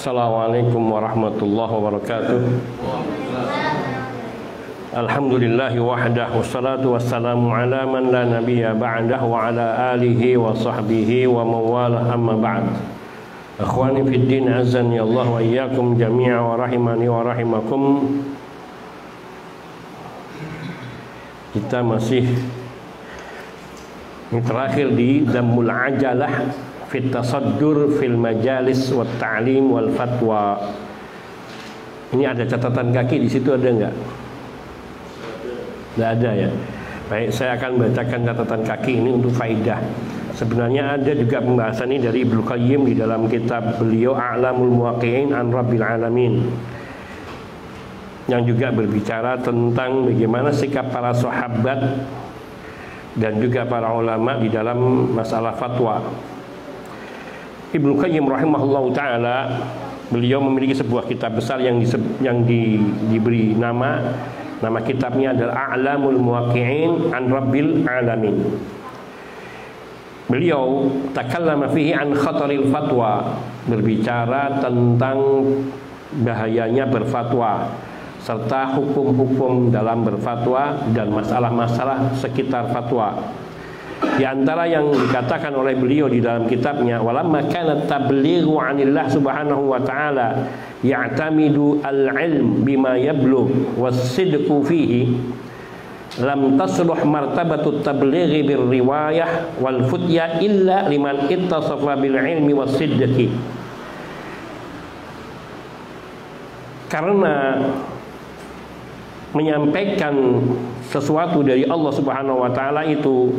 Assalamualaikum warahmatullahi wabarakatuh. Alhamdulillahi wahdah, wassalatu wassalamu ala man la nabiyya ba'dah wa ala alihi wa sahbihi wa mawalah, amma ba'd. Akhwani fid din, azani Allah wa iyyakum jami'a wa rahimani wa rahimakum. Kita masih terakhir di Dhammul Ajalah fit tasaddur fil majalis wat ta'lim wal fatwa. Ini ada catatan kaki di situ, ada enggak? Tidak ada ya. Baik, saya akan bacakan catatan kaki ini untuk faidah. Sebenarnya ada juga pembahasan ini dari Ibnu Qayyim di dalam kitab beliau A'lamul Muwaqqi'in an Rabbil Alamin, yang juga berbicara tentang bagaimana sikap para sahabat dan juga para ulama di dalam masalah fatwa. Ibnu Qayyim rahimahullahu ta'ala, beliau memiliki sebuah kitab besar yang diberi nama kitabnya adalah A'lamul Muwaqqi'in an Rabbil Alamin. Beliau takallama fihi an khataril fatwa, berbicara tentang bahayanya berfatwa serta hukum-hukum dalam berfatwa dan masalah-masalah sekitar fatwa. Di antara yang dikatakan oleh beliau di dalam kitabnya, walamma kana tablighu 'anillah subhanahu wa ta'ala ya'tamidu al-'ilm bima yablugh was-sidqu fihi, lam tasluh martabatu tablighi bir riwayah wal futya illa liman ittasafa bil 'ilmi was-sidqi. Karena menyampaikan sesuatu dari Allah Subhanahu wa ta'ala itu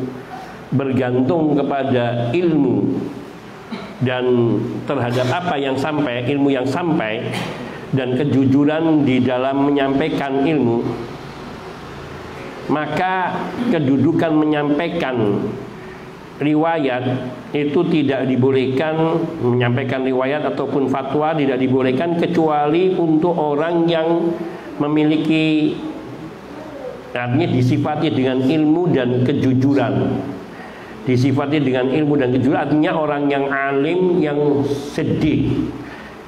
bergantung kepada ilmu dan terhadap apa yang sampai, ilmu yang sampai, dan kejujuran di dalam menyampaikan ilmu, maka kedudukan menyampaikan riwayat itu tidak dibolehkan. Menyampaikan riwayat ataupun fatwa tidak dibolehkan kecuali untuk orang yang memiliki, artinya disifati dengan ilmu dan kejujuran. Disifati dengan ilmu dan kejujuran artinya orang yang alim, yang sedih,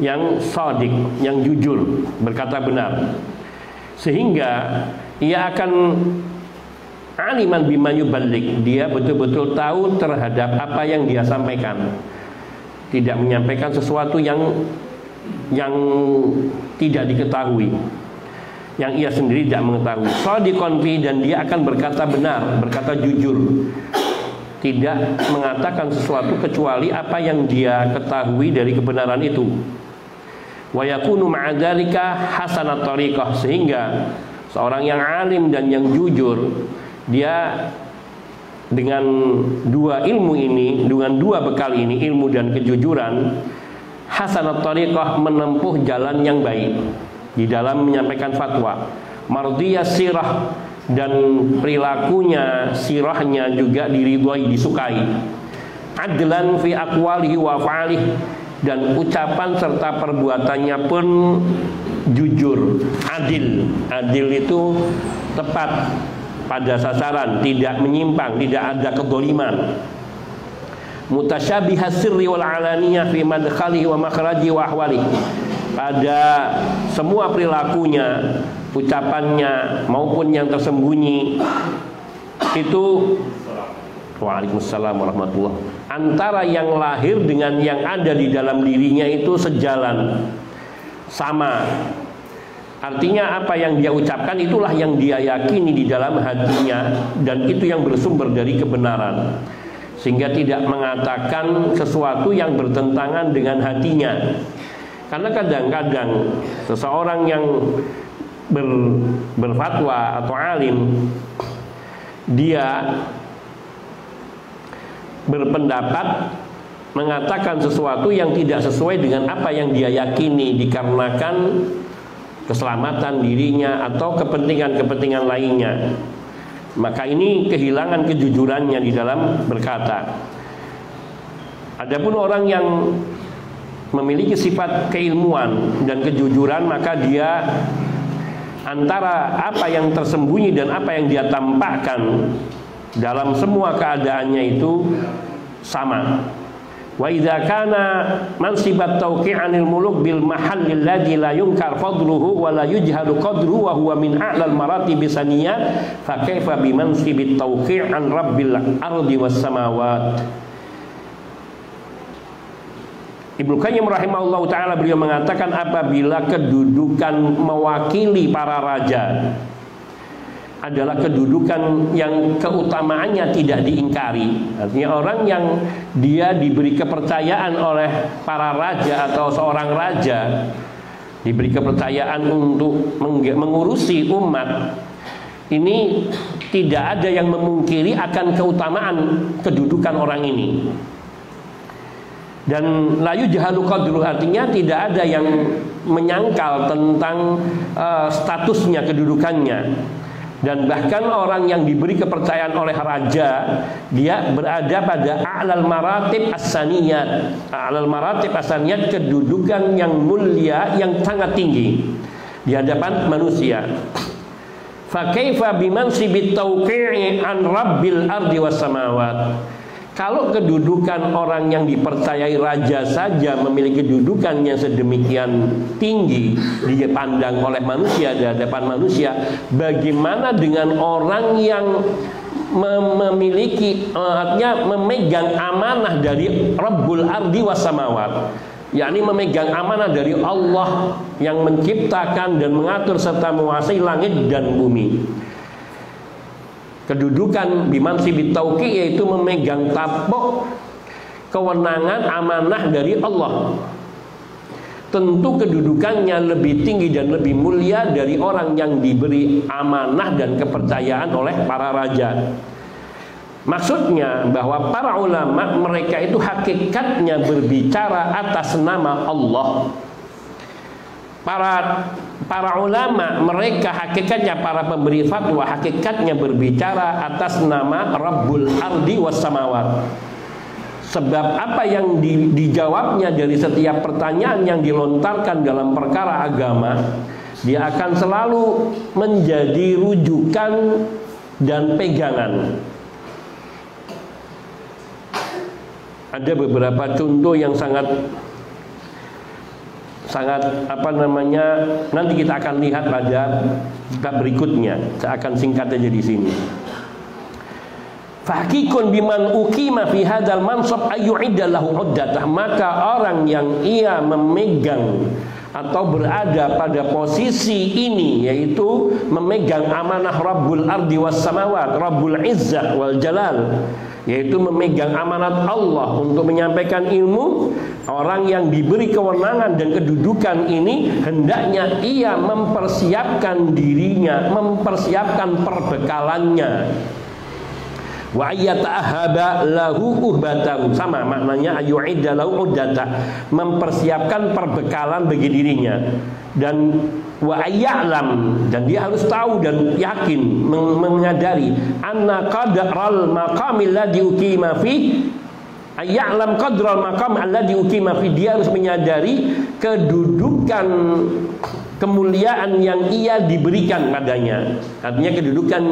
yang shadiq, yang jujur, berkata benar, sehingga ia akan aliman bima yuballigh, dia betul-betul tahu terhadap apa yang dia sampaikan, tidak menyampaikan sesuatu yang tidak diketahui, yang ia sendiri tidak mengetahui. Shadiqon fi, dan dia akan berkata benar, berkata jujur, tidak mengatakan sesuatu kecuali apa yang dia ketahui dari kebenaran itu. Wa yakunu ma'a dzalika hasanat thariqah, sehingga seorang yang alim dan yang jujur, dia dengan dua ilmu ini, dengan dua bekal ini, ilmu dan kejujuran, hasanat thariqah, menempuh jalan yang baik di dalam menyampaikan fatwa. Mardiyah sirah, dan perilakunya, sirahnya juga diridhoi, disukai. Adlan fi aqwalihi wa af'alihi, dan ucapan serta perbuatannya pun jujur, adil. Adil itu tepat pada sasaran, tidak menyimpang, tidak ada kezaliman. Mutasyabihas sirri wal alaniyah fi madkhalihi wa makhrajihi wa ahwalihi, pada semua perilakunya, ucapannya maupun yang tersembunyi itu, waalaikumsalam warahmatullah, antara yang lahir dengan yang ada di dalam dirinya itu sejalan, sama. Artinya apa yang dia ucapkan itulah yang dia yakini di dalam hatinya, dan itu yang bersumber dari kebenaran, sehingga tidak mengatakan sesuatu yang bertentangan dengan hatinya. Karena kadang-kadang seseorang yang berfatwa atau alim, dia berpendapat mengatakan sesuatu yang tidak sesuai dengan apa yang dia yakini, dikarenakan keselamatan dirinya atau kepentingan-kepentingan lainnya. Maka ini kehilangan kejujurannya di dalam berkata. Adapun orang yang memiliki sifat keilmuan dan kejujuran, maka dia antara apa yang tersembunyi dan apa yang dia tampakkan dalam semua keadaannya itu sama. Wa idza kana mansibat tauqi' 'anil muluk bil mahallil ladzi la yunkar fadluhu wa la yujhalu qadruhu wa huwa min a'lal maratib saniyat fa kaifa bi mansibit tauqi' 'an rabbil ardi was samawat. Ibnu Qayyim rahimahullahu taala beliau mengatakan apabila kedudukan mewakili para raja adalah kedudukan yang keutamaannya tidak diingkari. Artinya orang yang dia diberi kepercayaan oleh para raja atau seorang raja, diberi kepercayaan untuk mengurusi umat, ini tidak ada yang memungkiri akan keutamaan kedudukan orang ini. Dan layu jahalu qadru, artinya tidak ada yang menyangkal tentang statusnya, kedudukannya. Dan bahkan orang yang diberi kepercayaan oleh raja, dia berada pada a'lal maratib as-saniyat. A'lal maratib as-saniyat, kedudukan yang mulia, yang sangat tinggi di hadapan manusia. Fa kaifa bimansibit tauqi'i an rabbil ardi was samawat. Kalau kedudukan orang yang dipercayai raja saja memiliki kedudukan yang sedemikian tinggi dipandang oleh manusia di hadapan manusia, bagaimana dengan orang yang memiliki artinya memegang amanah dari Rabbul Ardi was Samawat, yakni memegang amanah dari Allah yang menciptakan dan mengatur serta menguasai langit dan bumi. Kedudukan bimansibit tauqi yaitu memegang tampuk kewenangan amanah dari Allah. Tentu kedudukannya lebih tinggi dan lebih mulia dari orang yang diberi amanah dan kepercayaan oleh para raja. Maksudnya bahwa para ulama mereka itu hakikatnya berbicara atas nama Allah. Para ulama mereka hakikatnya, para pemberi fatwa hakikatnya berbicara atas nama Rabbul Ardi was Samawat. Sebab apa yang dijawabnya dari setiap pertanyaan yang dilontarkan dalam perkara agama, dia akan selalu menjadi rujukan dan pegangan. Ada beberapa contoh yang sangat nanti kita akan lihat pada bab berikutnya. Saya akan singkat aja di sini. Fahqiqun biman uqima fi hadzal mansab ayyu'idda lahu uddatah, maka orang yang ia memegang atau berada pada posisi ini, yaitu memegang amanah Rabbul Ardi was Samawat, Rabbul Izzah wal Jalal, yaitu memegang amanat Allah untuk menyampaikan ilmu. Orang yang diberi kewenangan dan kedudukan ini hendaknya ia mempersiapkan dirinya, mempersiapkan perbekalannya. Wa ayyata'ahaba lahu uhbatahu, sama maknanya ayyu'idda lahu uddata, mempersiapkan perbekalan bagi dirinya. Dan wa ayya'lam, dan dia harus tahu dan yakin, menyadari anna qadral maqamil ladzi uqima fi, ayya'lam qadral maqam alladzi uqima fi, dia harus menyadari kedudukan kemuliaan yang ia diberikan padanya, artinya kedudukan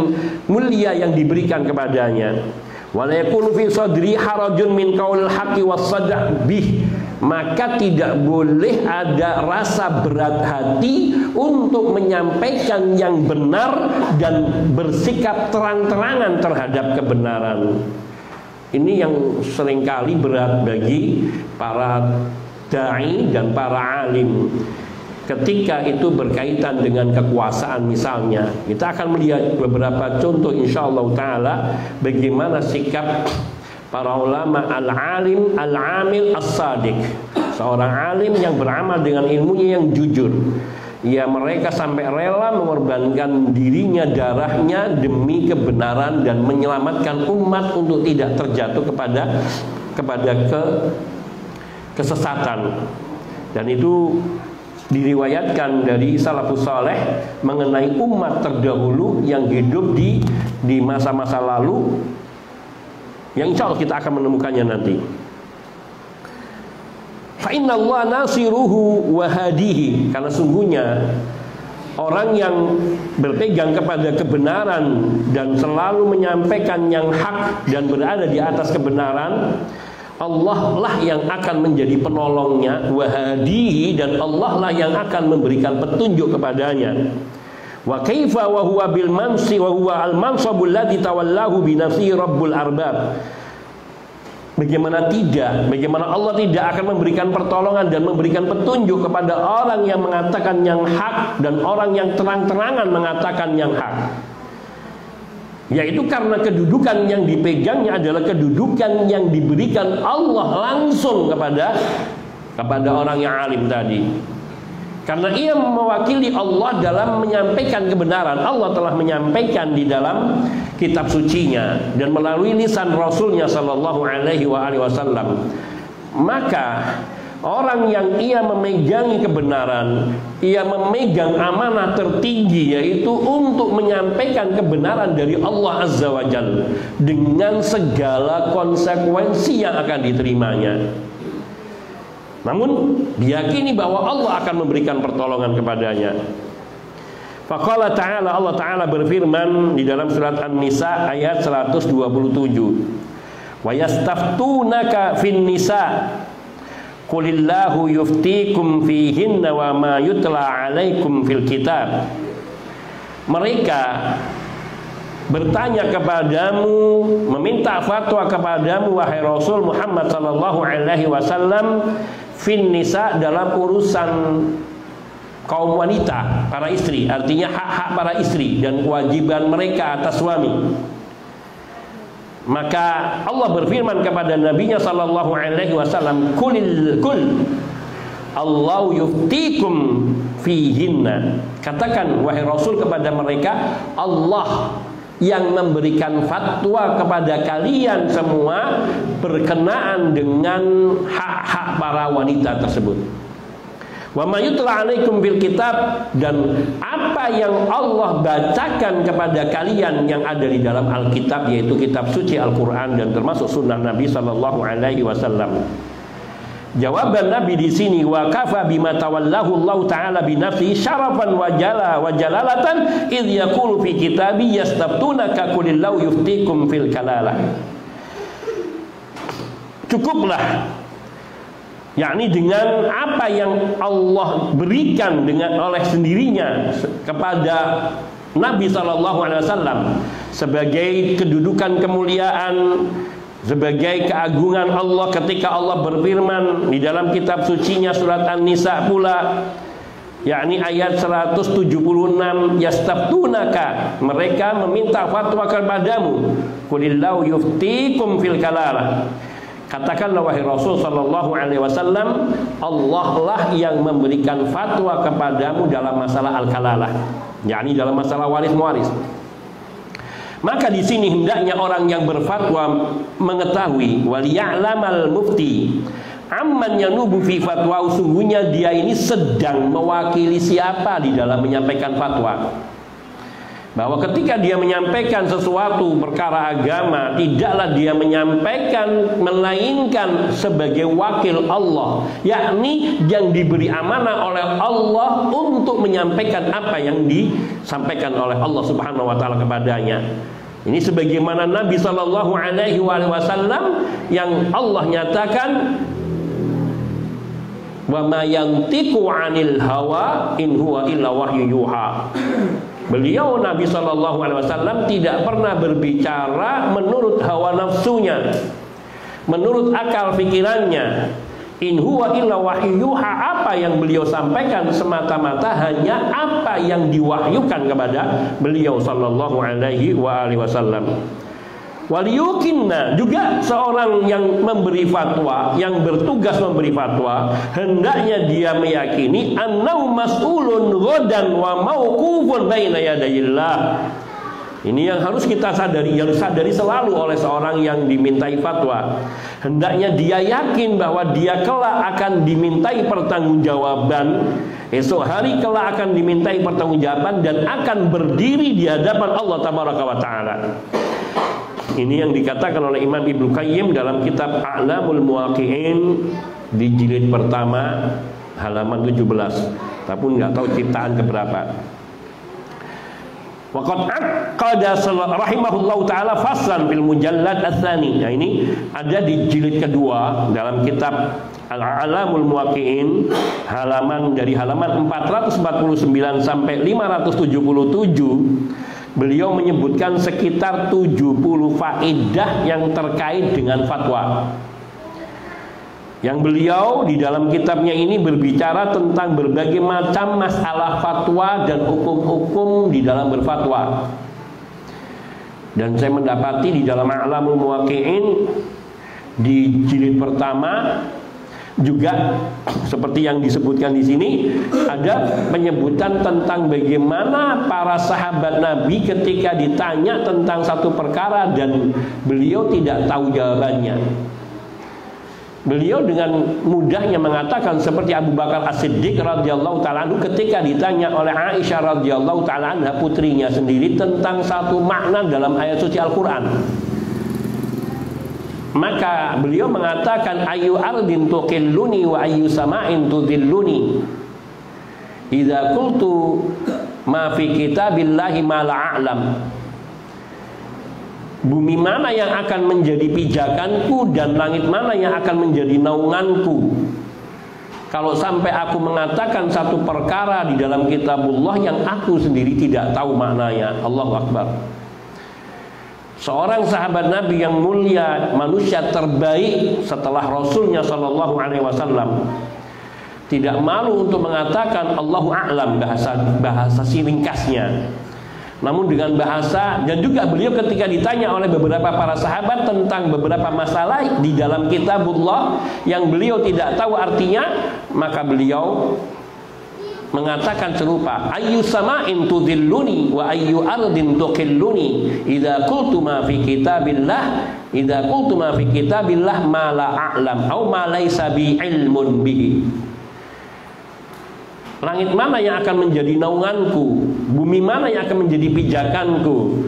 mulia yang diberikan kepadanya. Wala yakunu fi sadri harajun min qaulil haqqi was sadq bih, maka tidak boleh ada rasa berat hati untuk menyampaikan yang benar dan bersikap terang-terangan terhadap kebenaran. Ini yang seringkali berat bagi para dai dan para alim. Ketika itu berkaitan dengan kekuasaan misalnya, kita akan melihat beberapa contoh insyaallah taala bagaimana sikap para ulama al-alim al-amil as-sadiq, seorang alim yang beramal dengan ilmunya yang jujur. Ya, mereka sampai rela mengorbankan dirinya, darahnya demi kebenaran dan menyelamatkan umat untuk tidak terjatuh kepada kesesatan. Dan itu diriwayatkan dari salafus saleh mengenai umat terdahulu yang hidup di masa-masa lalu, yang insya Allah kita akan menemukannya nanti. Fa inna Allah nasiruhu wa hadihi, karena sungguhnya orang yang berpegang kepada kebenaran dan selalu menyampaikan yang hak dan berada di atas kebenaran, Allah lah yang akan menjadi penolongnya, wahadihi, dan Allah lah yang akan memberikan petunjuk kepadanya. Wa kaifa wa huwa bil mansi wa huwa al mansabul ladzi tawallahu bi nafsihi rabbul arbab. Bagaimana Allah tidak akan memberikan pertolongan dan memberikan petunjuk kepada orang yang mengatakan yang hak dan orang yang terang-terangan mengatakan yang hak. Yaitu karena kedudukan yang dipegangnya adalah kedudukan yang diberikan Allah langsung kepada orang yang alim tadi. Karena ia mewakili Allah dalam menyampaikan kebenaran. Allah telah menyampaikan di dalam kitab sucinya dan melalui lisan Rasulnya Sallallahu Alaihi Wasallam. Maka orang yang ia memegangi kebenaran, ia memegang amanah tertinggi, yaitu untuk menyampaikan kebenaran dari Allah Azza wa Jalla dengan segala konsekuensi yang akan diterimanya. Namun diyakini bahwa Allah akan memberikan pertolongan kepadanya. Faqala ta'ala, Allah Ta'ala berfirman di dalam surat An-Nisa ayat 127. Wa yastaftunaka fin nisa qulillahu yuftikum fihinna wa ma yutla 'alaikum fil kitab. Mereka bertanya kepadamu, meminta fatwa kepadamu wahai Rasul Muhammad sallallahu alaihi wasallam fin nisa, dalam urusan kaum wanita, para istri, artinya hak-hak para istri dan kewajiban mereka atas suami. Maka Allah berfirman kepada nabinya sallallahu alaihi wasallam, kul Allahu yuftikum fihinna. Katakan wahai Rasul kepada mereka, Allah yang memberikan fatwa kepada kalian semua berkenaan dengan hak-hak para wanita tersebut. Wa ma yutla 'alaikum bil kitab, dan apa yang Allah bacakan kepada kalian yang ada di dalam Alkitab, yaitu kitab suci Al-Qur'an dan termasuk sunnah Nabi sallallahu alaihi wasallam. Jawaban Nabi di sini, wa kafa bima tawallahu Allah Ta'ala bi nafsihi syarafan wa jalalatan idh yaqulu fi kitabi yastaftunaka qulillahu yuftikum fil kalalah. Cukuplah, yakni dengan apa yang Allah berikan dengan oleh sendirinya kepada Nabi sallallahu alaihi wasallam sebagai kedudukan kemuliaan, sebagai keagungan Allah, ketika Allah berfirman di dalam kitab sucinya surat An-Nisa pula, yakni ayat 176, yastaftunaka, mereka meminta fatwa kepadamu, qulillahu yuftikum fil kalalah. Katakanlah wahai Rasul sallallahu alaihi wasallam, Allah lah yang memberikan fatwa kepadamu dalam masalah al-kalalah, yakni dalam masalah waris-mewaris. Maka di sini hendaknya orang yang berfatwa mengetahui, waliya'lamal mufti amman yanubu fi fatwa, sungguhnya dia ini sedang mewakili siapa di dalam menyampaikan fatwa. Bahwa ketika dia menyampaikan sesuatu perkara agama, tidaklah dia menyampaikan melainkan sebagai wakil Allah, yakni yang diberi amanah oleh Allah untuk menyampaikan apa yang disampaikan oleh Allah Subhanahu wa taala kepadanya. Ini sebagaimana Nabi sallallahu alaihi wasallam yang Allah nyatakan, wa ma yantiqu 'anil hawa in huwa illa wahyu yuha. Beliau Nabi sallallahu alaihi wasallam tidak pernah berbicara menurut hawa nafsunya, menurut akal pikirannya. In huwa illa wahyu yuha, apa yang beliau sampaikan semata-mata hanya apa yang diwahyukan kepada beliau sallallahu alaihi wasallam. Waliyukinna, juga seorang yang memberi fatwa, yang bertugas memberi fatwa, hendaknya dia meyakini annau mas'ulun ghadan wa mauqufun baina yadayillah. Ini yang harus kita sadari, yang sadari selalu oleh seorang yang dimintai fatwa. Hendaknya dia yakin bahwa dia kelak akan dimintai pertanggungjawaban. Esok hari kelak akan dimintai pertanggungjawaban dan akan berdiri di hadapan Allah Tabaraka wa Ta'ala. Ini yang dikatakan oleh Imam Ibnu Qayyim dalam kitab A'lamul Muwaqqi'in di jilid pertama halaman 17. Tapi nggak tahu ciptaan keberapa. Waqad aqada rahimahullahu taala faslan fil mujallad ats-tsani. Nah, ini ada di jilid kedua dalam kitab Al-A'lamul Muwaqqi'in, dari halaman 449 sampai 577. Beliau menyebutkan sekitar 70 faedah yang terkait dengan fatwa. Yang beliau di dalam kitabnya ini berbicara tentang berbagai macam masalah fatwa dan hukum-hukum di dalam berfatwa. Dan saya mendapati di dalam A'lamul Muwaqqi'in di jilid pertama juga seperti yang disebutkan di sini, ada penyebutan tentang bagaimana para sahabat Nabi ketika ditanya tentang satu perkara dan beliau tidak tahu jawabannya. Beliau dengan mudahnya mengatakan seperti Abu Bakar As-Siddiq radhiyallahu ta'ala anhu ketika ditanya oleh Aisyah radhiyallahu ta'ala anha, putrinya sendiri, tentang satu makna dalam ayat suci Al-Quran. Maka beliau mengatakan, ayu ardin tuqilluni wa ayu sama'in tudhilluni idza qultu ma fi kitabillahi ma la a'lam. Bumi mana yang akan menjadi pijakanku dan langit mana yang akan menjadi naunganku kalau sampai aku mengatakan satu perkara di dalam kitabullah yang aku sendiri tidak tahu maknanya. Allahu Akbar. Seorang sahabat Nabi yang mulia, manusia terbaik setelah Rasulnya Shallallahu Alaihi Wasallam, tidak malu untuk mengatakan Allahu a'lam, bahasa ringkasnya. Namun dengan bahasa, dan juga beliau ketika ditanya oleh beberapa para sahabat tentang beberapa masalah di dalam kitabullah yang beliau tidak tahu artinya, maka beliau mengatakan serupa, ayyu sama'in tudhilluni wa ayyu ardin tuqilluni idza qultu ma fi kitabillah ma la a'lam au ma laisa bi ilmun bihi. Langit mana yang akan menjadi naunganku, bumi mana yang akan menjadi pijakanku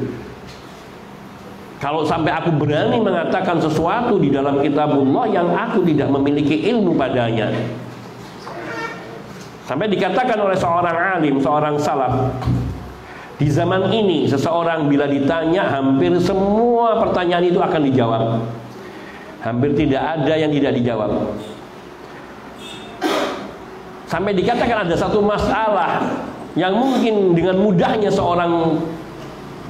kalau sampai aku berani mengatakan sesuatu di dalam kitabullah yang aku tidak memiliki ilmu padanya. Sampai dikatakan oleh seorang alim, seorang salaf, di zaman ini seseorang bila ditanya hampir semua pertanyaan itu akan dijawab. Hampir tidak ada yang tidak dijawab. Sampai dikatakan ada satu masalah yang mungkin dengan mudahnya seorang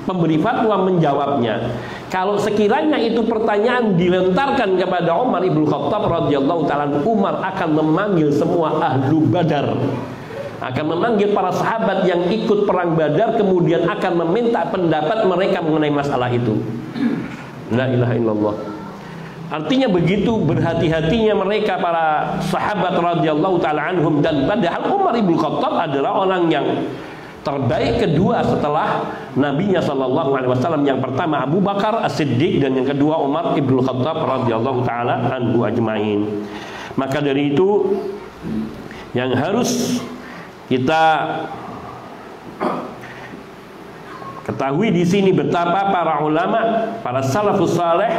pemberi fatwa menjawabnya. Kalau sekiranya itu pertanyaan dilentarkan kepada Umar ibn Khattab radhiyallahu ta'ala, Umar akan memanggil semua ahlu Badar, akan memanggil para sahabat yang ikut perang Badar, kemudian akan meminta pendapat mereka mengenai masalah itu. La ilaha illallah. Artinya begitu berhati-hatinya mereka para sahabat radhiyallahu ta'ala anhum, dan padahal Umar ibn Khattab adalah orang yang terbaik kedua setelah Nabinya Shallallahu Alaihi Wasallam. Yang pertama Abu Bakar As-Siddiq dan yang kedua Umar ibn Khattab radhiyallahu ta'ala anhu ajmain. Maka dari itu yang harus kita ketahui di sini betapa para ulama, para salafus saleh,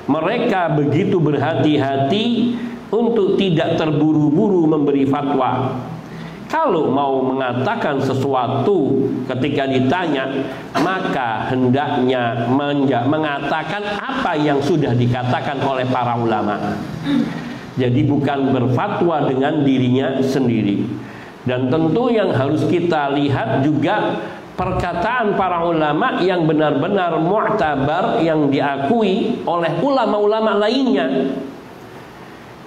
mereka begitu berhati-hati untuk tidak terburu-buru memberi fatwa. Kalau mau mengatakan sesuatu ketika ditanya, maka hendaknya mengatakan apa yang sudah dikatakan oleh para ulama. Jadi bukan berfatwa dengan dirinya sendiri. Dan tentu yang harus kita lihat juga perkataan para ulama yang benar-benar mu'tabar, yang diakui oleh ulama-ulama lainnya.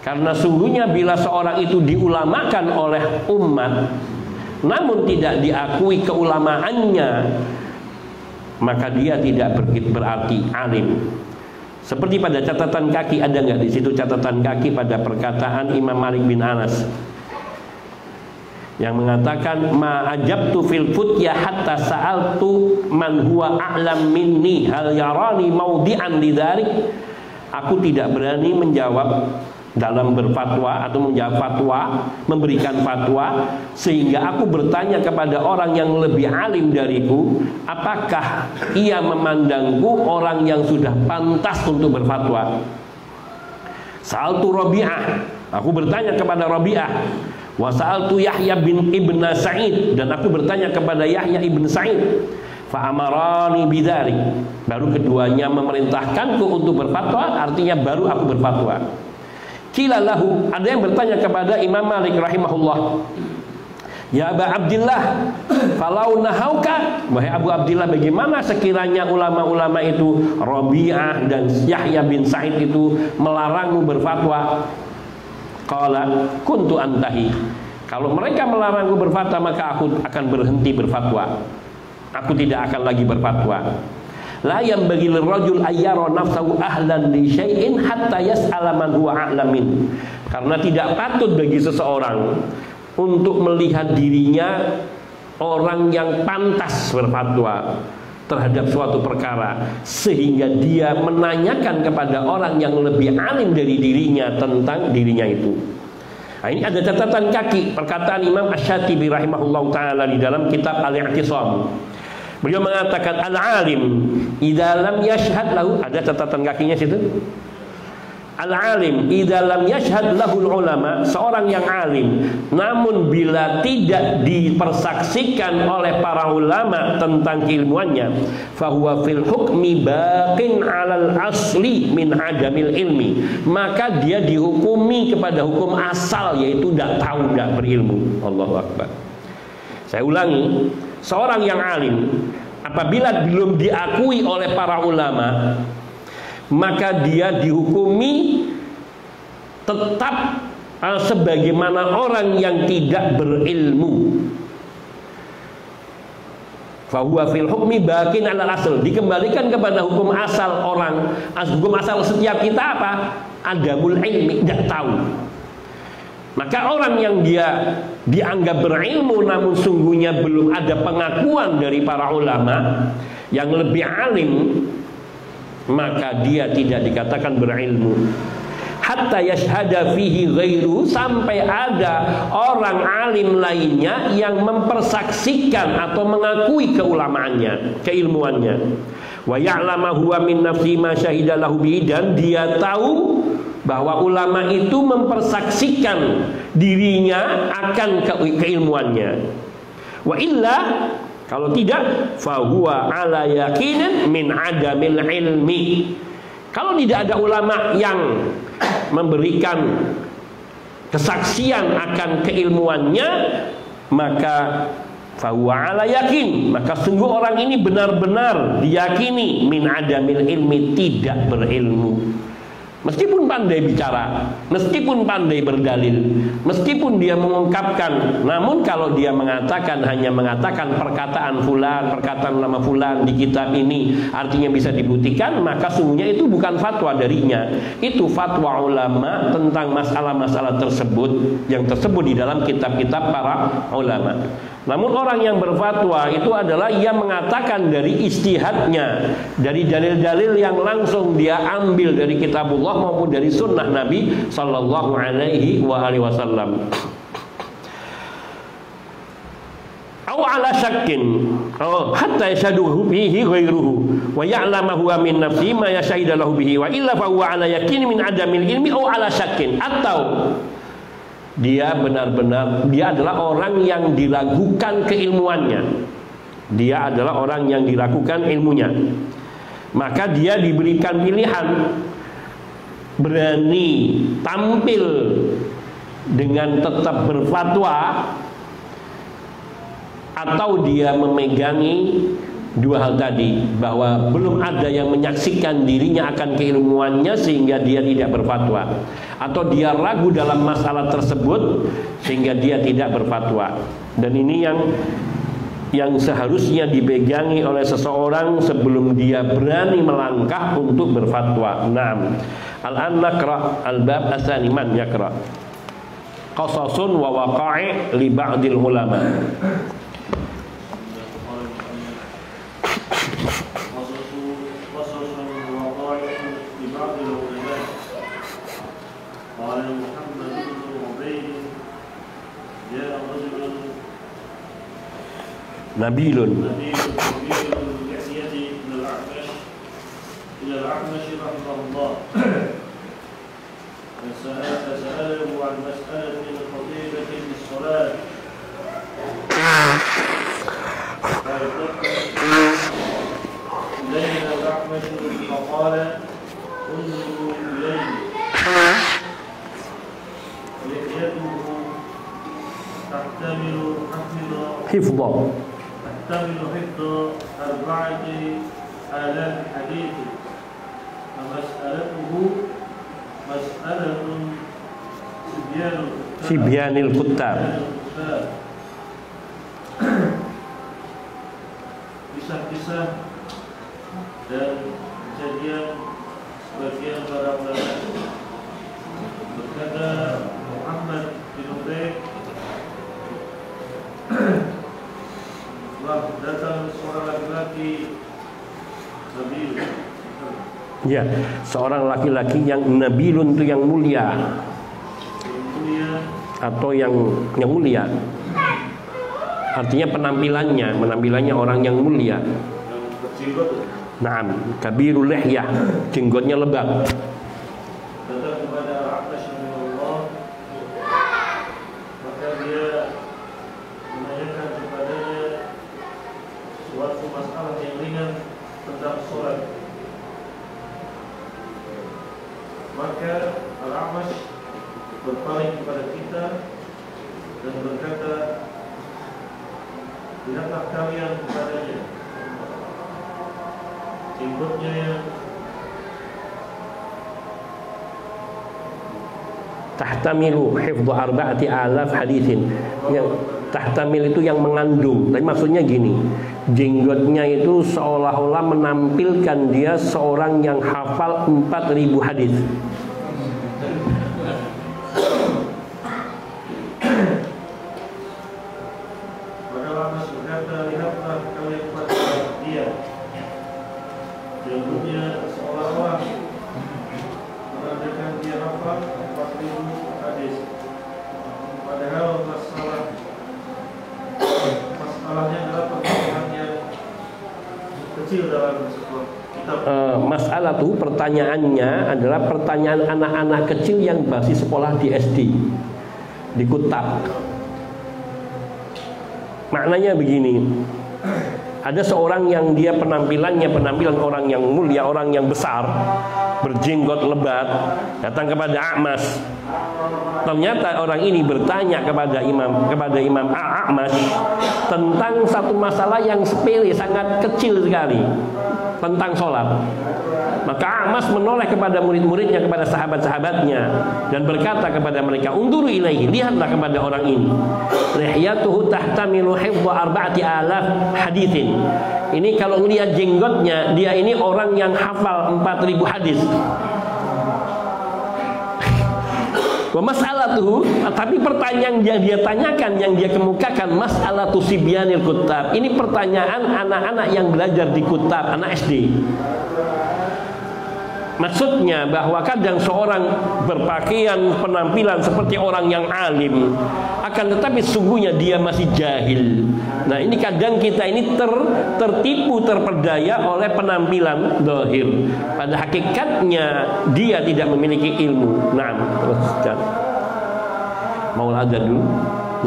Karena sungguhnya bila seorang itu diulamakan oleh umat namun tidak diakui keulamaannya, maka dia tidak berarti alim. Seperti pada catatan kaki, ada nggak di situ catatan kaki pada perkataan Imam Malik bin Anas yang mengatakan, ma ajabtu fil futya hatta sa'altu man huwa a'lam minni hal yarani maudi'an lidzalik. Aku tidak berani menjawab dalam berfatwa atau menjawab fatwa, memberikan fatwa, sehingga aku bertanya kepada orang yang lebih alim dariku, apakah ia memandangku orang yang sudah pantas untuk berfatwa. Sa'altu Rabi'ah, aku bertanya kepada Rabi'ah. Wa sa'altu Yahya bin Ibn Sa'id, dan aku bertanya kepada Yahya ibn Sa'id. Fa amarani bidzalik. Baru keduanya memerintahkanku untuk berfatwa, artinya baru aku berfatwa. Qila lahu, ada yang bertanya kepada Imam Malik rahimahullah, ya Aba Abdillah, falau nahauka, wahai Abu Abdillah, bagaimana sekiranya ulama-ulama itu, Rabi'ah dan Yahya bin Sa'id itu melarangmu berfatwa? Qala kuntu antahi. Kalau mereka melarangku berfatwa, maka aku akan berhenti berfatwa. Aku tidak akan lagi berfatwa. La yanbaghi lirrajul ayyara nafsahu ahlan li syai'in hatta yas'ala man huwa a'lamin. Karena tidak patut bagi seseorang untuk melihat dirinya orang yang pantas berfatwa terhadap suatu perkara, sehingga dia menanyakan kepada orang yang lebih alim dari dirinya tentang dirinya itu. Nah, ini ada catatan kaki perkataan Imam Asy-Syatibi rahimahullah ta'ala di dalam kitab Al-I'tisam. Beliau mengatakan al-alim idza lam yashhad lahu, ada catatan kakinya situ. Al-alim idza lam yashhad lahul ulama, seorang yang alim namun bila tidak dipersaksikan oleh para ulama tentang keilmuannya, fahuwa fil hukmi baqin 'alal asli min adamil ilmi, maka dia dihukumi kepada hukum asal, yaitu tidak tahu, tidak berilmu. Allahu Akbar. Saya ulangi, seorang yang alim apabila belum diakui oleh para ulama, maka dia dihukumi tetap sebagaimana orang yang tidak berilmu. Fahuwa fil hukmi baqin 'alal asl, dikembalikan kepada hukum asal orang. Hukum asal setiap kita apa? Adamul ilmi, tidak tahu. Maka orang yang dia dianggap berilmu namun sungguhnya belum ada pengakuan dari para ulama yang lebih alim, maka dia tidak dikatakan berilmu. Hatta yashhada fihi ghairu, sampai ada orang alim lainnya yang mempersaksikan atau mengakui keulamaannya, keilmuannya. Wa ya'lama huwa min nafsi ma syahida lahu bi, dan dia tahu bahwa ulama itu mempersaksikan dirinya akan keilmuannya. Wa illa, kalau tidak, fahuwa ala yakinin min adamil ilmi. Kalau tidak ada ulama yang memberikan kesaksian akan keilmuannya, maka fahuwa ala yakin, maka sungguh orang ini benar-benar diyakini min adamil ilmi, tidak berilmu. Meskipun pandai bicara, meskipun pandai berdalil, meskipun dia mengungkapkan, namun kalau dia mengatakan, hanya mengatakan perkataan fulan, perkataan ulama fulan di kitab ini, artinya bisa dibuktikan, maka sungguhnya itu bukan fatwa darinya. Itu fatwa ulama tentang masalah-masalah tersebut yang tersebut di dalam kitab-kitab para ulama. Namun orang yang berfatwa itu adalah yang mengatakan dari ijtihadnya, dari dalil-dalil yang langsung dia ambil dari kitabullah maupun dari sunnah Nabi sallallahu alaihi wasallam. Aw ala syakkin, hatta yashhadu bihi ghairuhu wa ya'lamu huwa min nafsihi ma yashhadu lahu bihi, wa illa fa huwa ala yakin min adamil ilmi aw ala syakkin, atau dia benar-benar, dia adalah orang yang diragukan keilmuannya, dia adalah orang yang diragukan ilmunya, maka dia diberikan pilihan, berani tampil dengan tetap berfatwa, atau dia memegangi dua hal tadi, bahwa belum ada yang menyaksikan dirinya akan keilmuannya sehingga dia tidak berfatwa, atau dia ragu dalam masalah tersebut sehingga dia tidak berfatwa. Dan ini yang seharusnya dipegangi oleh seseorang sebelum dia berani melangkah untuk berfatwa. Naam. Al-an naqra al-bab asani, man yaqra qasasun wa waqa'i li ba'dil ulama. قال محمد بن عبيد جاء رجل نبيل باللحية إلى الأعمش رحمه الله، فسأله عن مسألة خطيرة للصلاة، hifdha تحتمل حفظ 4,000 حديث فمسألته مسألة Sibyanil Kuttab. Kisah-kisah dan kejadian sebagian para ulama. Berkata Muhammad bin Ubaid, telah datang seorang laki-laki Nabil. Ya, seorang laki-laki yang nabilun itu yang mulia, atau yang mulia. Artinya penampilannya orang yang mulia. Naam, kabirul lihyah, jenggotnya lebat. Datang kepada Al-A'mash bin Allah, maka dia menanyakan kepadanya suatu masalah yang ringan tentang sholat. Maka Al-A'mash berpaling kepada kita dan berkata, lihatlah kalian kepadanya, jenggotnya yang tahtamilu hifdhu 4,000 haditsin. Yang tahtamil itu yang mengandung. Tapi maksudnya gini, jenggotnya itu seolah-olah menampilkan dia seorang yang hafal 4.000 hadis. Maka Al-A'mash berkata, lihatlah kalian kepada dia, jenggotnya seolah-olah menandakan dia hafal 4.000 hadis. Padahal masalahnya adalah pertanyaan yang kecil dalam sebuah kitab. Masalah tuh pertanyaannya adalah pertanyaan anak-anak kecil yang masih sekolah di SD, di Kutab. Maknanya begini, ada seorang yang dia penampilan orang yang mulia, orang yang besar, berjenggot lebat, datang kepada A'mash. Ternyata orang ini bertanya kepada Imam A'mash tentang satu masalah yang sepele, sangat kecil sekali, tentang sholat. Maka A'mash menoleh kepada murid-muridnya, kepada sahabat-sahabatnya, dan berkata kepada mereka, unduru ilaihi, lihatlah kepada orang ini. Lihyatuhu tahtamilu hifdha 4,000 haditsin. Ini kalau melihat jenggotnya, dia ini orang yang hafal 4.000 hadis. Wa mas'alatuhu, tapi pertanyaan yang dia tanyakan, yang dia kemukakan, mas'alatu sibyanil Kuttab. Ini pertanyaan anak-anak yang belajar di Kuttab, anak SD. Maksudnya bahwa kadang seorang berpakaian penampilan seperti orang yang alim, akan tetapi sungguhnya dia masih jahil. Nah, ini kadang kita ini tertipu, terperdaya oleh penampilan zahir. Pada hakikatnya dia tidak memiliki ilmu. Nah, teruskan. Mau azan dulu?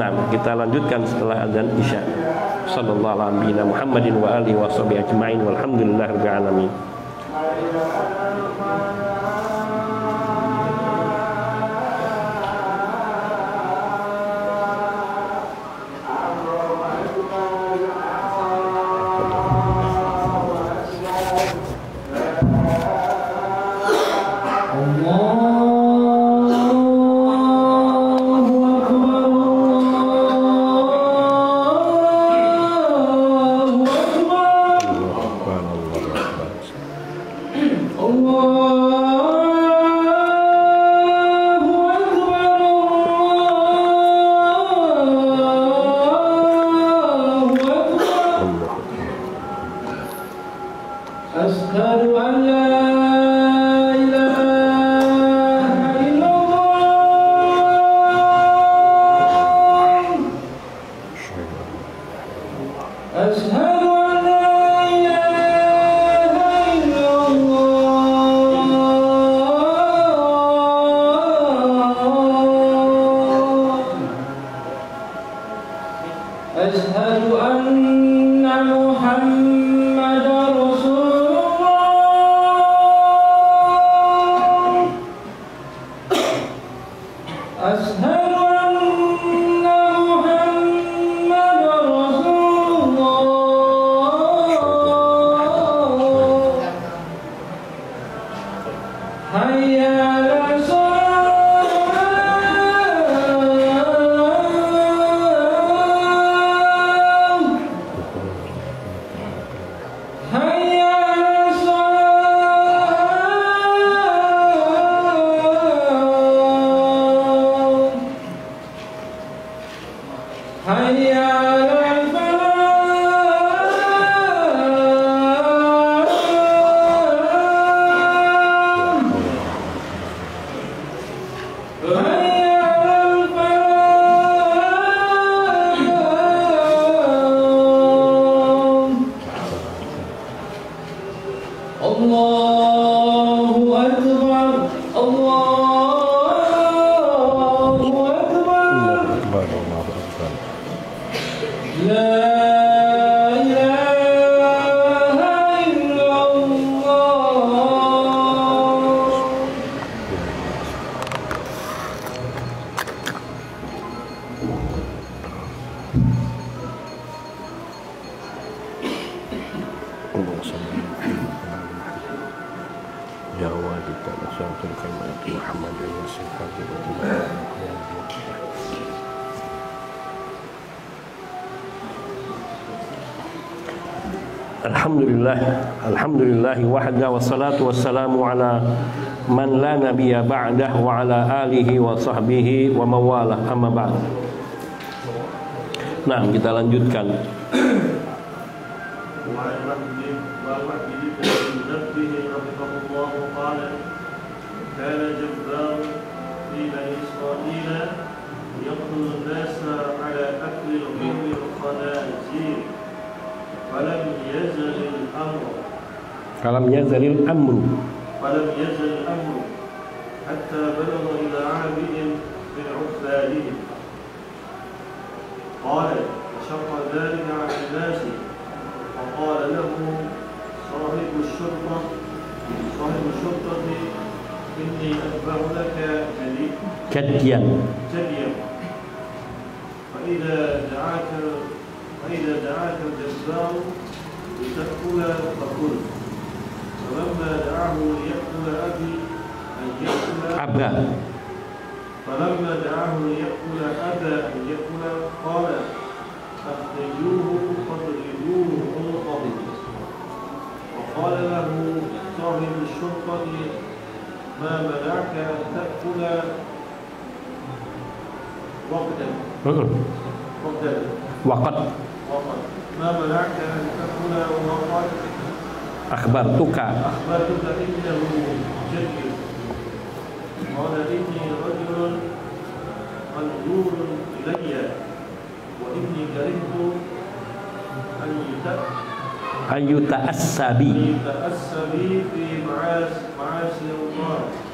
Nah, kita lanjutkan setelah azan Isya. Sallallahu alaihi wa Muhammadin wa alihi wa sahbihi ajma'in walhamdulillahirabbil alamin. أشهد أن محمدا hayya 'alal Allahu Akbar, Allahu Akbar, La ilaha illallah. Jawa kita nasyaratul kalimat Muhammad wa sifatihi. Alhamdulillah wahda wassalatu wassalamu ala man la nabiyya ba'dah wa ala alihi wa sahbihi wa mawalah amma ba'd. Nah, kita lanjutkan. كان جبار في بني إسرائيل يقتل الناس على أكل الغنم والخنازير فلم يزل الأمر حتى بلغ إلى عابد من عبادهم قال شق ذلك على الناس وقال له صاحب الشرطة إني أتبع لك جديا فإذا دعاك الجبار لتأكل فكل فلما دعاه ليأكل أبى أن يأكل قال أخرجوه فاضربوه عنقه وقال له صاحب الشرطة ما منعك تأكل وقد ما منعك أن تأكل وقد أخبرتك إنه جد قال إني رجل منظور إلي وإني كرهت أن يتأسى بي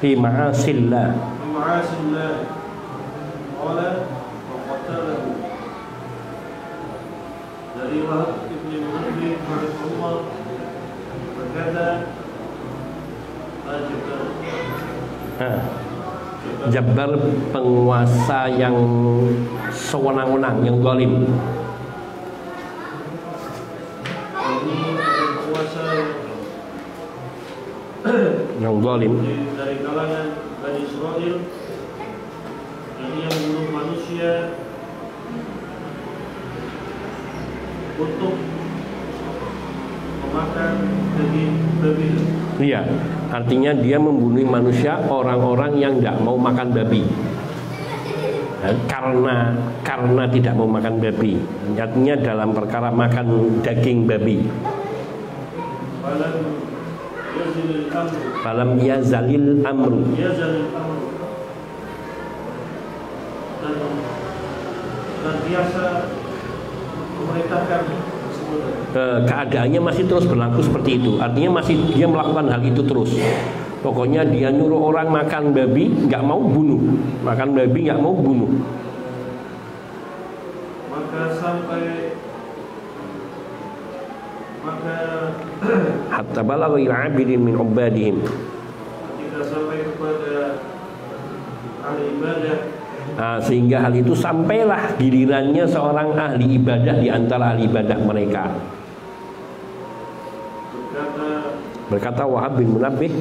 في معاصي الله قال فقتله. Dari Wahab ibn Munabbi rahimahullah berkata Jabbar penguasa yang sewenang-wenang, yang zalim. Yang zalim dari kalangan Bani Israel yang membunuh manusia untuk memakan daging babi. Iya, artinya dia membunuh manusia, orang-orang yang tidak mau makan babi. Karena tidak mau makan babi. Artinya dalam perkara makan daging babi. Falam yazalil amru. Dan biasa memerintahkan keadaannya masih terus berlaku seperti itu. Artinya masih dia melakukan hal itu terus. Pokoknya dia nyuruh orang makan babi, nggak mau bunuh. Makan babi nggak mau bunuh. Hatta balagha ila 'abidin min ubadihim. Ketika sampai kepada ahli ibadah. Sehingga hal itu sampailah gilirannya seorang ahli ibadah di antara ahli ibadah mereka. Berkata Wahab bin Munabbih,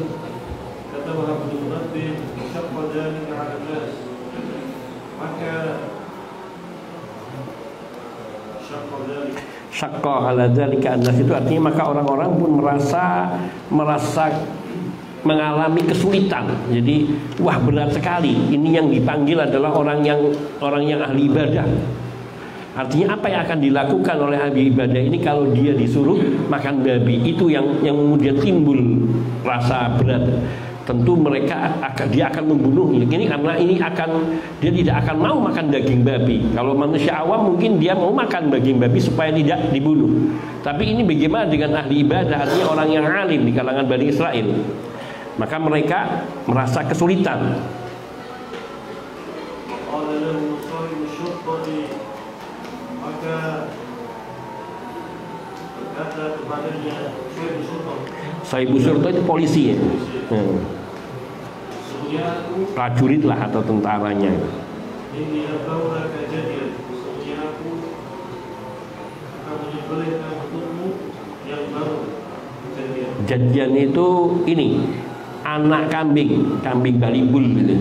syaqqa ala dzalika annas, itu artinya maka orang-orang pun merasa mengalami kesulitan. Jadi wah, berat sekali. Ini yang dipanggil adalah orang yang ahli ibadah. Artinya apa yang akan dilakukan oleh ahli ibadah ini kalau dia disuruh makan babi? Itu yang kemudian timbul rasa berat. Tentu dia akan membunuhnya. Ini karena dia tidak akan mau makan daging babi. Kalau manusia awam mungkin dia mau makan daging babi supaya tidak dibunuh. Tapi ini bagaimana dengan ahli ibadah? Artinya orang yang alim di kalangan Bani Israel. Maka mereka merasa kesulitan. Maka berkata kepadanya Sahibu Surta itu polisi ya. Prajurit lah atau tentaranya. Ini akan kejadian. Sesungguhnya aku akan menyembelihkan untukmu yang baru kejadian. Jadian itu ini anak kambing balibul gitu.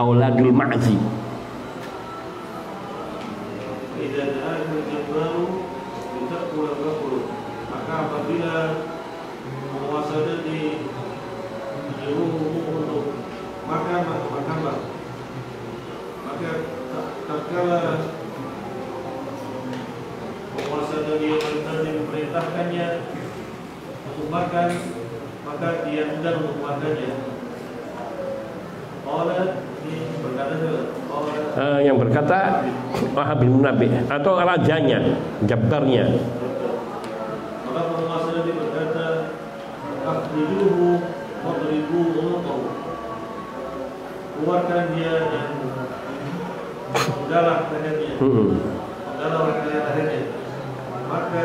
Auladul ma'zi. Maka apabila penguasa tadi menyuruhmu untuk makanlah. Maka tatkala penguasa tadi memerintahkannya untuk makan, maka dia enggan untuk makannya. Yang berkata Wahab bin Munabbih atau rajanya, jabbarnya. Maka penguasa tadi berkata, akhrijuhu wadribu unuqahu. Keluarkan dia dan penggalah lehernya. Penggalah lehernya. Maka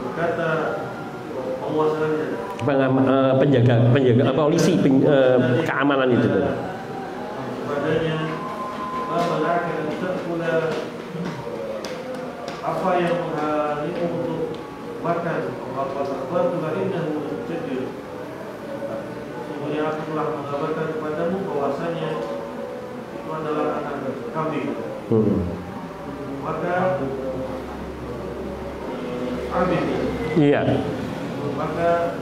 berkata penguasa tadi, penjaga polisi keamanan itu. Padanya, apa yang menghalangimu untuk makan? Apa takbartuka innahu jadid. Sesungguhnya aku telah mengabarkan kepadamu bahwasanya itu adalah anak kambing. Maka ambil. Iya. Maka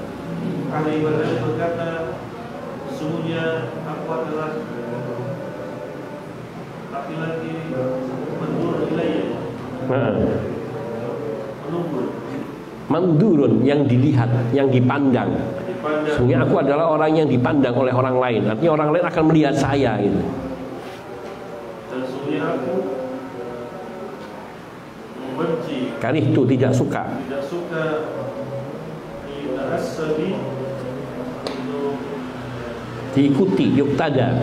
ahli ibadah berkata, sesungguhnya aku adalah laki-laki mendur ilayya, mandurun, yang dilihat, yang dipandang. Sesungguhnya aku adalah orang yang dipandang oleh orang lain. Artinya orang lain akan melihat saya gitu. Dan sesungguhnya aku membenci, karih itu tidak suka diikuti, yuktada.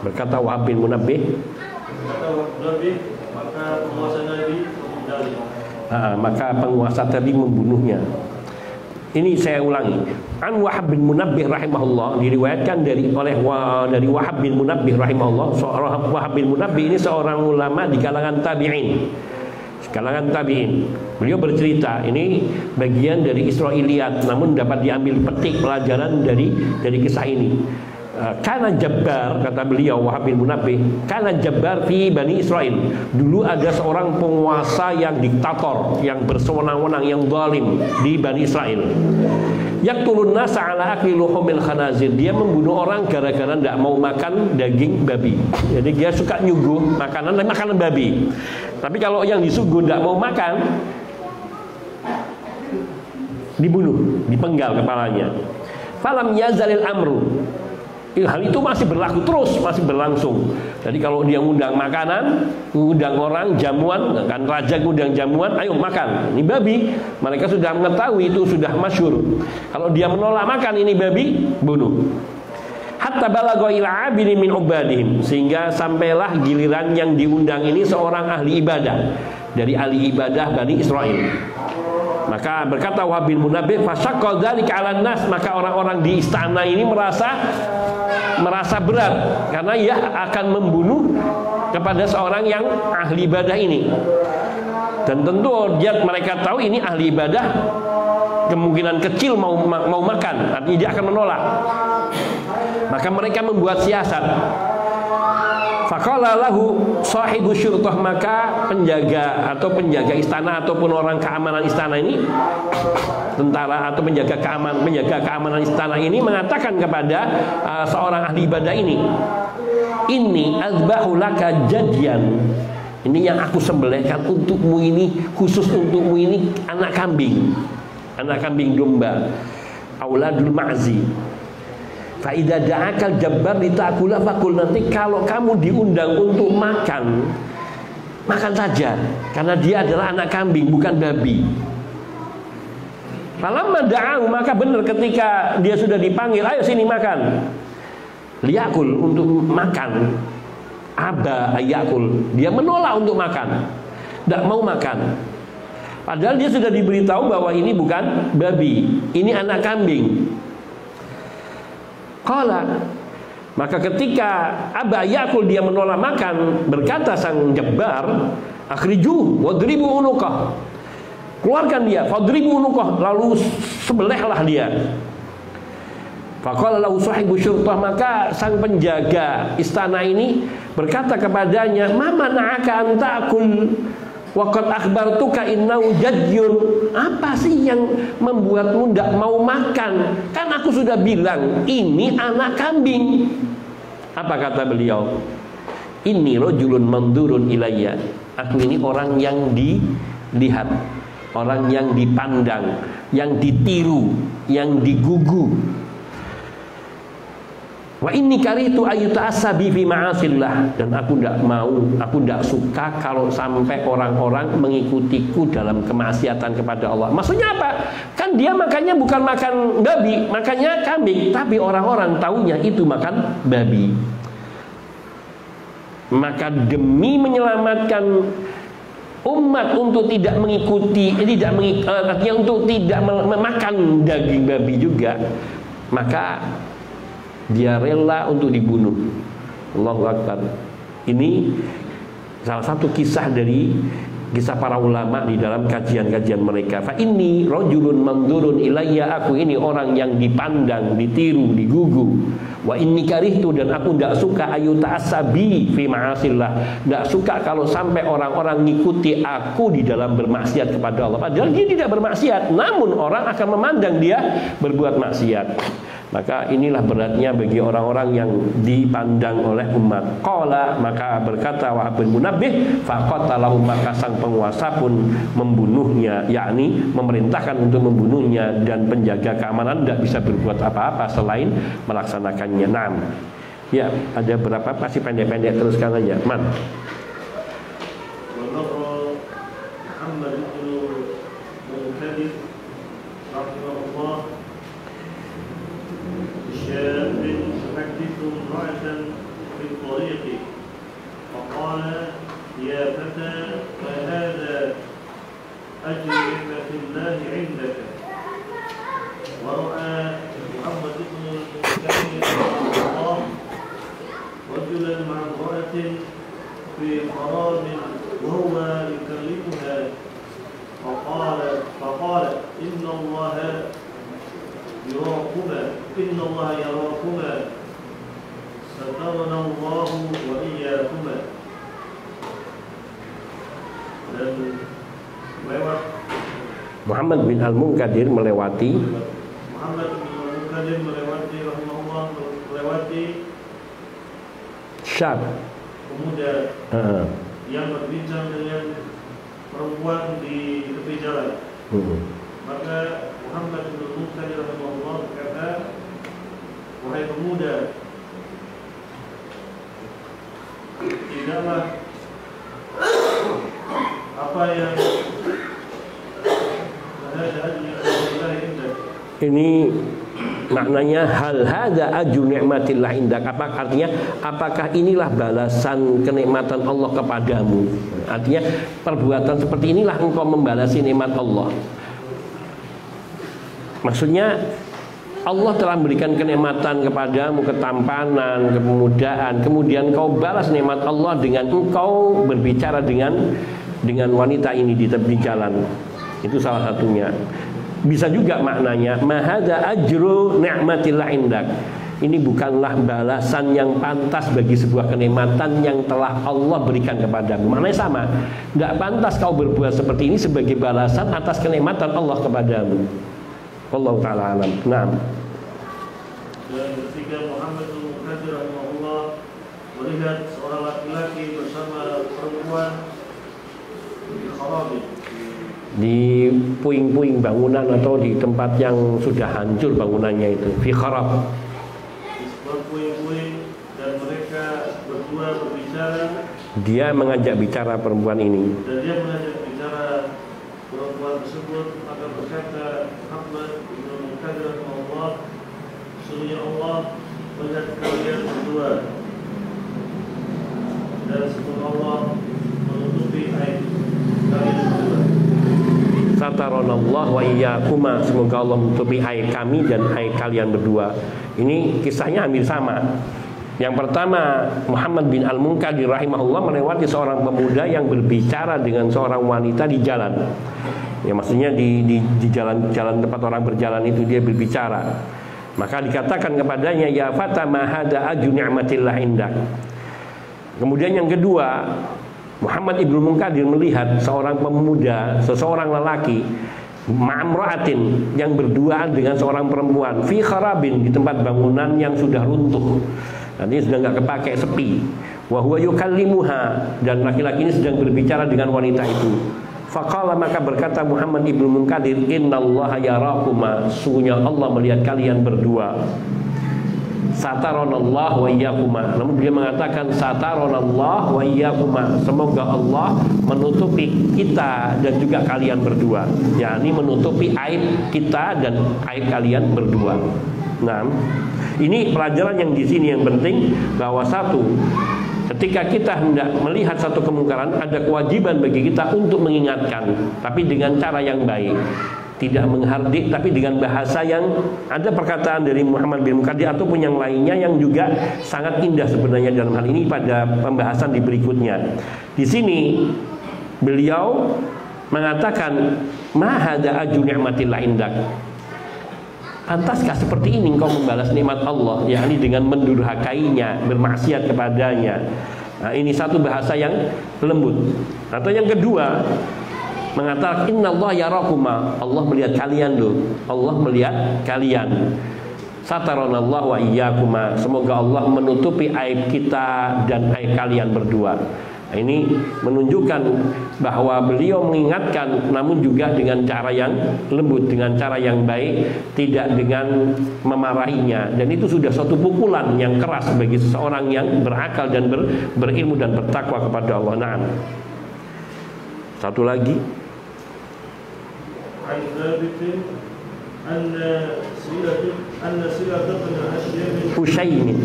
Berkata Wahab bin Munabbih, maka penguasa tadi membunuhnya. Ini saya ulangi. An Wahab bin Munabbih rahimahullah, diriwayatkan dari Wahab bin Munabbih rahimahullah. Wahab bin Munabbih ini seorang ulama di kalangan tabi'in. Beliau bercerita, ini bagian dari Israiliyat, namun dapat diambil petik pelajaran dari kisah ini. Kana Jabbar, kata beliau Wahab bin Munabbih, kana Jabbar fi Bani Israel. Dulu ada seorang penguasa yang diktator, yang bersewenang-wenang, yang zalim di Bani Israel. Yaqtulun nasa ala akli luhumil khanazir. Dia membunuh orang gara-gara tidak mau makan daging babi. Jadi dia suka nyuguh makanan babi. Tapi kalau yang disuguh tidak mau makan, dibunuh, dipenggal kepalanya. Falam yazalil amru. Hal itu masih berlaku terus, masih berlangsung. Jadi kalau dia ngundang makanan, ngundang orang jamuan, kan raja ngundang jamuan, ayo makan. Ini babi, mereka sudah mengetahui itu sudah masyhur. Kalau dia menolak makan ini babi, bunuh. Hatta balagha ila abidin min ubadihim, sehingga sampailah giliran yang diundang ini seorang ahli ibadah dari ahli ibadah Bani Israel. Maka berkata Wahab bin Munabbih, fasyaqqa dzalika 'alan nas, maka orang-orang di istana ini merasa berat karena ia akan membunuh kepada seorang yang ahli ibadah ini. Dan tentu mereka tahu ini ahli ibadah, kemungkinan kecil mau makan, artinya dia akan menolak. Maka mereka membuat siasat. Faqala lahu sahibu syurtah, maka penjaga istana ataupun orang keamanan istana ini, tentara atau penjaga keamanan istana ini mengatakan kepada seorang ahli ibadah ini, "Inni azbahu laka jadyan." Ini yang aku sembelihkan untukmu ini, khusus untukmu ini anak kambing domba, auladul ma'zi. Fa idza da'akal jabbar litakula faqul, nanti kalau kamu diundang untuk makan saja, karena dia adalah anak kambing bukan babi. Falamma da'ahu, maka benar ketika dia sudah dipanggil, ayo sini makan. Liyakul, untuk makan. Aba ayakul, dia menolak untuk makan, tidak mau makan. Padahal dia sudah diberitahu bahwa ini bukan babi, ini anak kambing. Qala, maka ketika aba yakul, dia menolak makan, berkata sang jabbar, akhriju wadribu unuqah, keluarkan dia, fadribu unuqah, lalu sebelehlah dia. Faqala lahu sahibu syurtah, maka sang penjaga istana ini berkata kepadanya, ma mana'aka an ta'kul wa qad akhbartuka innahu jadyun. Apa sih yang membuatmu tidak mau makan? Kan aku sudah bilang ini anak kambing. Apa kata beliau? Inni rajulun mandurun ilayya. Aku ini orang yang dilihat, orang yang dipandang, yang ditiru, yang digugu. Wa inni karitu ayuta'assabi fi ma'asillah, dan aku tidak suka kalau sampai orang-orang mengikutiku dalam kemaksiatan kepada Allah. Maksudnya apa? Kan dia makannya bukan makan babi, makannya kambing, tapi orang-orang taunya itu makan babi. Maka demi menyelamatkan umat untuk tidak mengikuti, artinya untuk tidak memakan daging babi juga, maka dia rela untuk dibunuh. Allahu Akbar. Ini salah satu kisah dari kisah para ulama di dalam kajian-kajian mereka. Fa inni rajulun mandurun ilayya, aku ini orang yang dipandang, ditiru, digugu. Wa inni karihtu, dan aku tidak suka ayuta'asabi fi ma'asillah, tidak suka kalau sampai orang-orang ngikuti aku di dalam bermaksiat kepada Allah. Padahal dia tidak bermaksiat, namun orang akan memandang dia berbuat maksiat. Maka inilah beratnya bagi orang-orang yang dipandang oleh umat. Qala, maka berkata Wahab bin Munabbih, faqatalahu, maka sang penguasa pun membunuhnya, yakni memerintahkan untuk membunuhnya, dan penjaga keamanan tidak bisa berbuat apa-apa selain melaksanakannya. Naam. Ya, ada berapa, masih pendek-pendek, teruskan aja. Man. شاب يحدث امرأة في الطريق فقال يا فتى ما هذا أجر نعمة الله عندك. ورأى محمد بن المنكدر الله رجلا مع امرأة في حرام وهو يكلمها فقال إن الله يراكما سترنا الله وإياكما. Dan lewat Muhammad bin Al-Munkadir melewati rahimahullah melewati syab, pemuda yang berbincang dengan perempuan di tepi jalan. Maka Muhammad bin Al-Munkadir rahimahullah berkata, wahai pemuda, tidaklah apa yang ini maknanya hal hadza ajru ni'matillah indak. Apa artinya? Apakah inilah balasan kenikmatan Allah kepadamu? Artinya perbuatan seperti inilah engkau membalasi nikmat Allah. Maksudnya Allah telah memberikan kenikmatan kepadamu, ketampanan, kepemudaan, kemudian kau balas nikmat Allah dengan engkau berbicara dengan wanita ini di tepi jalan. Itu salah satunya. Bisa juga maknanya mahadza ajru ni'matillah indak. ini bukanlah balasan yang pantas bagi sebuah kenikmatan yang telah Allah berikan kepadamu. Maknanya sama, nggak pantas kau berbuat seperti ini sebagai balasan atas kenikmatan Allah kepadamu. Allah Ta'ala alam. Nah. Dan ketika Muhammad bin Munkadir rahimahullah melihat seorang laki-laki bersama perempuan di kharabi, di puing-puing bangunan atau di tempat yang sudah hancur bangunannya itu, fi kharab, berpuing-puing, dan mereka berdua berbicara. Dia mengajak bicara perempuan ini. Dan dia mengajak bicara perempuan tersebut, maka berkata Muhammad bin Munkadir rahimahullah, sesungguhnya Allah melihat kalian berdua, dan semoga Allah menutupi aib kalian berdua. Sataronallah wa iyyakuma, semoga Allah menutupi aib kami dan aib kalian berdua. Ini kisahnya hampir sama. Yang pertama, Muhammad bin Al-Munkadir rahimahullah melewati seorang pemuda yang berbicara dengan seorang wanita di jalan. Ya, maksudnya di jalan tempat orang berjalan itu dia berbicara. Maka dikatakan kepadanya, ya fata ma hada aju ni'matillah indak. Kemudian yang kedua, Muhammad ibnu Munkadir melihat seorang pemuda, seseorang lelaki ma'amra'atin, yang berduaan dengan seorang perempuan fi kharabin, di tempat bangunan yang sudah runtuh. Nanti sudah nggak kepakai, sepi. Wa huwa yukallimuha, dan laki-laki ini sedang berbicara dengan wanita itu. Faqala, maka berkata Muhammad ibnu Munkadir, innallaha yarakuma, sungguhnya Allah melihat kalian berdua. Sataronallah wa iyyakuma. Namun dia mengatakan sataronallah wa iyyakuma, semoga Allah menutupi kita dan juga kalian berdua. yakni menutupi aib kita dan aib kalian berdua. Nah, ini pelajaran yang di sini yang penting, bahwa satu, ketika kita hendak melihat satu kemungkaran, ada kewajiban bagi kita untuk mengingatkan, tapi dengan cara yang baik, tidak menghardik, tapi dengan bahasa yang ada. Perkataan dari Muhammad bin Munkadir ataupun yang lainnya yang juga sangat indah sebenarnya dalam hal ini pada pembahasan di berikutnya. Di sini beliau mengatakan, ma hada aju ni'matillah indak. Pantaskah seperti ini engkau membalas nikmat Allah, yakni dengan mendurhakainya, bermaksiat kepadanya? Nah, ini satu bahasa yang lembut. Atau yang kedua, mengatakan innallaha yarakuma, Allah melihat kalian loh, Allah melihat kalian. Sataronallahu wa iyyakuma, semoga Allah menutupi aib kita dan aib kalian berdua. Nah, ini menunjukkan bahwa beliau mengingatkan, namun juga dengan cara yang lembut, dengan cara yang baik, tidak dengan memarahinya. Dan itu sudah suatu pukulan yang keras bagi seseorang yang berakal dan berilmu dan bertakwa kepada Allah. Nah, satu lagi, Husayn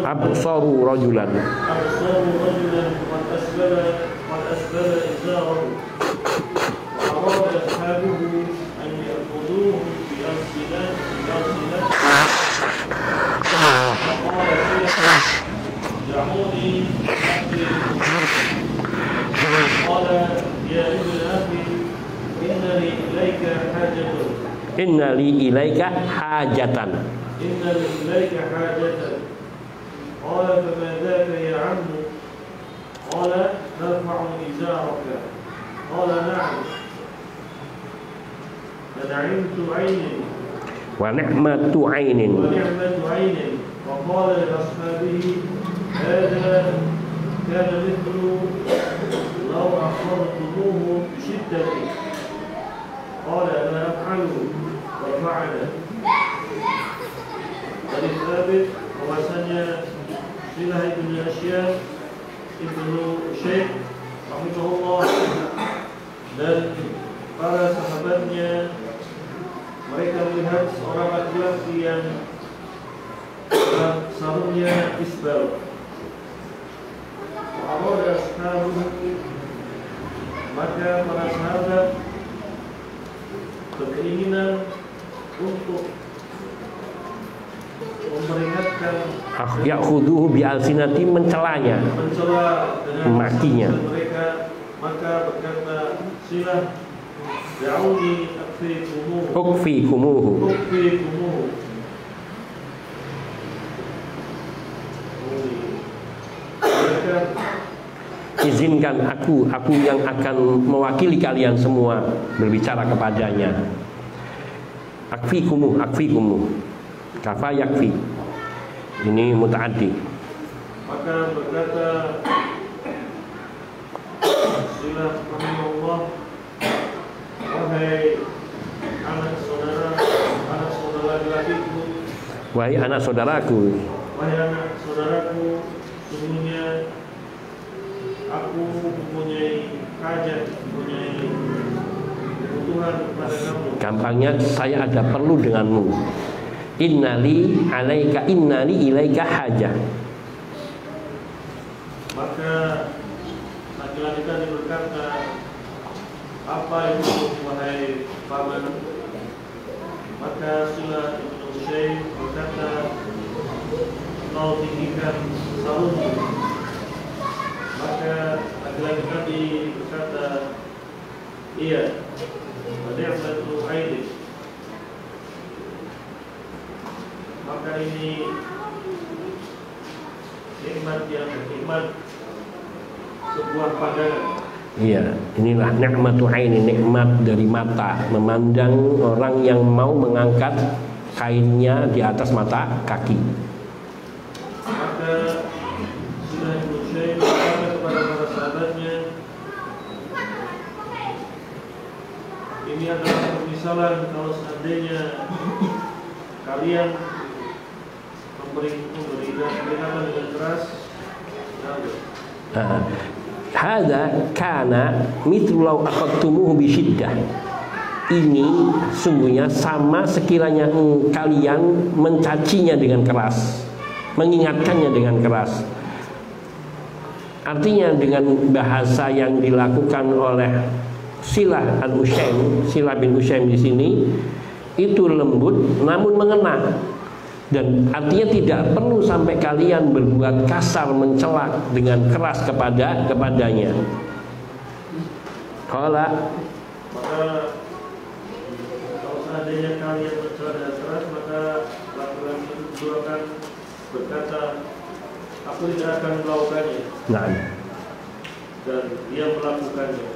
absaru rajulan qad asbala izarahu wa arada ashabuhu an ya'khuduhu bi alsinatihim دعوني قال يا ابن أخي إن لي إليك حاجة قال فما ذاك يا عم قال نرفع إزارك قال نعم ونعمة عين وقال لأصحابه هذا كان مثل لو أخرتموه بشدة قال أنا أفعله وفعل. Dari Thabit bahwasanya Silah ibn Asyad ibnu Syekh rahimahullah dan para sahabatnya, mereka melihat seorang laki-laki yang sarungnya isbal. Arada ashabuhu, maka para sahabat berkeinginan untuk memperingatkan, ya'khuduhu bi alsinati, mencela dengan makinya. mereka. Maka berkata Silah, da'uni ukfikumuhu. Izinkan aku yang akan mewakili kalian semua berbicara kepadanya. Akfikumu, kafa yakfi. Ini mutaaddi. Maka berkata Silah Allah, wahai anak saudara laki-lakiku, wahai anak saudaraku, sesungguhnya aku mempunyai hajat, mempunyai kebutuhan kepada kamu. Gampangnya, saya ada perlu denganmu. Innali ilaika hajah. Maka laki-laki tadi berkata, apa itu wahai paman? Maka Silah Ibnu Usaim berkata, kau tinggikan sarungmu. Maka laki-laki tadi berkata, iya, ni'matu aini. Maka ini nikmat sebuah pandangan. Iya, inilah ni'matu aini, nikmat dari mata, memandang orang yang mau mengangkat kainnya di atas mata kaki. Maka Silah Ibnu Usaim berkata kepada para sahabatnya, ini adalah permisalan kalau seandainya kalian memberikan peringatan dengan keras. Hadza kana mithlu law akhadtumuhu bisyiddah. Ini sungguhnya sama sekiranya kalian mencacinya dengan keras, mengingatkannya dengan keras. Artinya dengan bahasa yang dilakukan oleh Silah bin Usaim di sini itu lembut namun mengena. Dan artinya tidak perlu sampai kalian berbuat kasar, mencela dengan keras kepadanya. Maka kalau seandainya kalian mencela dengan keras, maka laki-laki itu akan berkata, aku tidak akan melakukannya. Nah, dan dia melakukannya.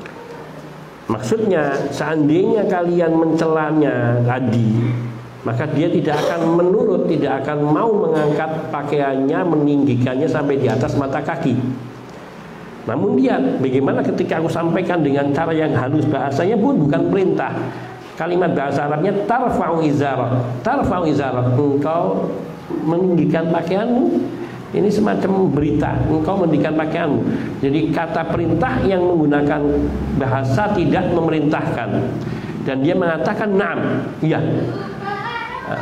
Maksudnya seandainya kalian mencelanya tadi, maka dia tidak akan menurut, tidak akan mau mengangkat pakaiannya, meninggikannya sampai di atas mata kaki. Namun dia, bagaimana ketika aku sampaikan dengan cara yang halus, bahasanya pun bukan perintah. Kalimat bahasa Arabnya tarfa'u izara, engkau meninggikan pakaianmu. Ini semacam berita, engkau meninggikan pakaianmu. Jadi kata perintah yang menggunakan bahasa tidak memerintahkan. Dan dia mengatakan na'am, iya.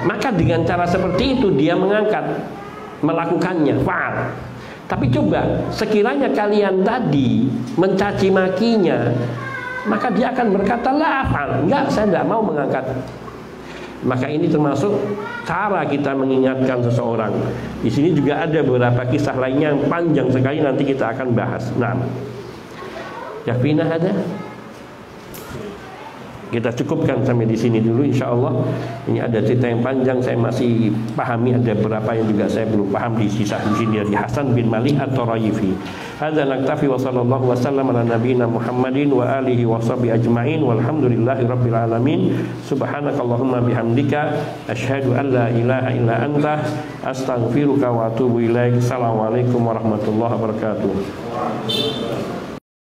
Maka dengan cara seperti itu dia mengangkat, melakukannya, fa'al. Tapi coba sekiranya kalian tadi mencaci makinya, maka dia akan berkata la af'al, enggak, saya tidak mau mengangkat. Maka ini termasuk cara kita mengingatkan seseorang. Di sini juga ada beberapa kisah lainnya yang panjang sekali, nanti kita akan bahas. Nah, yakfina hada. Kita cukupkan sampai di sini dulu, insya Allah. Ini ada cerita yang panjang, saya masih pahami, ada beberapa yang juga saya belum paham di sisa di sini dari Hasan bin Malik at-Tarayifi. Hadza naktafi wa sallallahu wasallam ala nabiyina Muhammadin wa alihi wa sahbihi ajma'in walhamdulillahi rabbil alamin. Subhanakallahumma bihamdika asyhadu an la ilaha illa anta astaghfiruka wa atubu ilaik. Assalamualaikum warahmatullahi wabarakatuh.